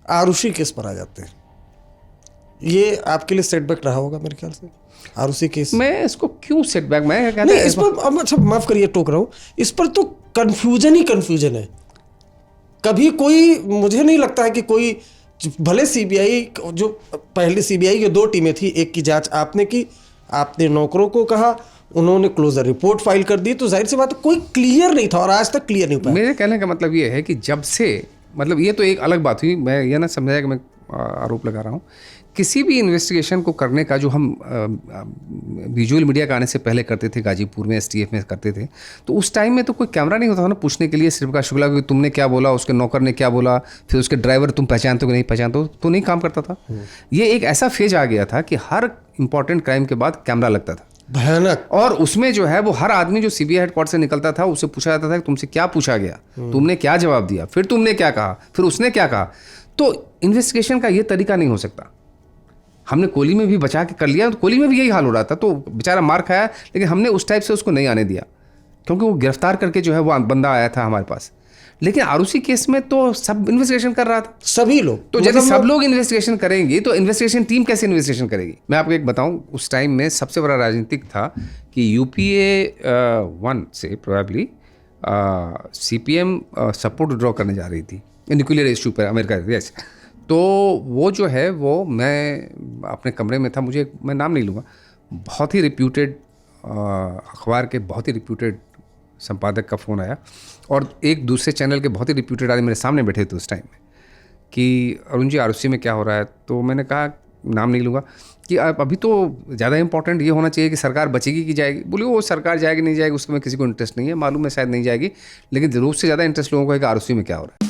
Arushi case पर आ जाते हैं। ये आपके लिए सेटबैक रहा होगा मेरे ख्याल से, आरुषि केस। मैं इसको क्यों सेटबैक, मैं कहता नहीं, इस पर अब अच्छा माफ करिए टोक रहा हूँ, इस पर तो कंफ्यूजन ही कंफ्यूजन है। कभी कोई, मुझे नहीं लगता है कि कोई, भले सीबीआई, जो पहले सीबीआई की 2 टीमें थी, एक की जांच आपने की, आपने नौकरों को कहा, उन्होंने क्लोजर रिपोर्ट फाइल कर दी, तो जाहिर सी बात है कोई क्लियर नहीं था और आज तक क्लियर नहीं हुआ। मेरे कहने का मतलब ये है कि जब से, मतलब ये तो एक अलग बात हुई, मैं ये ना समझाया कि मैं आरोप लगा रहा हूँ। किसी भी इन्वेस्टिगेशन को करने का जो हम विजुअल मीडिया का आने से पहले करते थे, गाजीपुर में एसटीएफ में करते थे, तो उस टाइम में तो कोई कैमरा नहीं होता था ना पूछने के लिए सिर्फ का शुक्ला कि तुमने क्या बोला, उसके नौकर ने क्या बोला, फिर उसके ड्राइवर तुम पहचानते हो कि नहीं पहचानते हो, तो नहीं काम करता था। ये एक ऐसा फेज आ गया था कि हर इंपॉर्टेंट क्राइम के बाद कैमरा लगता था, भयानक। और उसमें जो है वो हर आदमी जो सीबीआई हेडक्वार्टर से निकलता था उससे पूछा जाता था कि तुमसे क्या पूछा गया, तुमने क्या जवाब दिया, फिर तुमने क्या कहा, फिर उसने क्या कहा। तो इन्वेस्टिगेशन का ये तरीका नहीं हो सकता। हमने कोहली में भी बचा के कर लिया, तो कोहली में भी यही हाल हो रहा था, तो बेचारा मार खाया, लेकिन हमने उस टाइप से उसको नहीं आने दिया क्योंकि वो गिरफ्तार करके जो है वो बंदा आया था हमारे पास। लेकिन आरुषि केस में तो सब इन्वेस्टिगेशन कर रहा था, सभी लोग। तो यदि सब लोग इन्वेस्टिगेशन करेंगे तो इन्वेस्टिगेशन टीम कैसे इन्वेस्टिगेशन करेगी। मैं आपको एक बताऊं, उस टाइम में सबसे बड़ा राजनीतिक था कि यूपीए 1 से प्रोबेबली सीपीएम सपोर्ट ड्रॉ करने जा रही थी न्यूक्लियर इशू पर, अमेरिका। यस, तो वो जो है वो, मैं अपने कमरे में था, मुझे, मैं नाम नहीं लूँगा, बहुत ही रिप्यूटेड अखबार के बहुत ही रिप्यूटेड संपादक का फ़ोन आया और एक दूसरे चैनल के बहुत ही रिप्यूटेड आदमी मेरे सामने बैठे थे उस टाइम में कि अरुण जी आरुषि में क्या हो रहा है। तो मैंने कहा, नाम नहीं लूँगा, कि अभी तो ज़्यादा इंपॉर्टेंट ये होना चाहिए कि सरकार बचेगी कि जाएगी। बोले वो सरकार जाएगी नहीं जाएगी उसमें किसी को इंटरेस्ट नहीं है, मालूम है शायद नहीं जाएगी, लेकिन ज़रूर से ज़्यादा इंटरेस्ट लोगों को है कि आरुषि में क्या हो रहा है।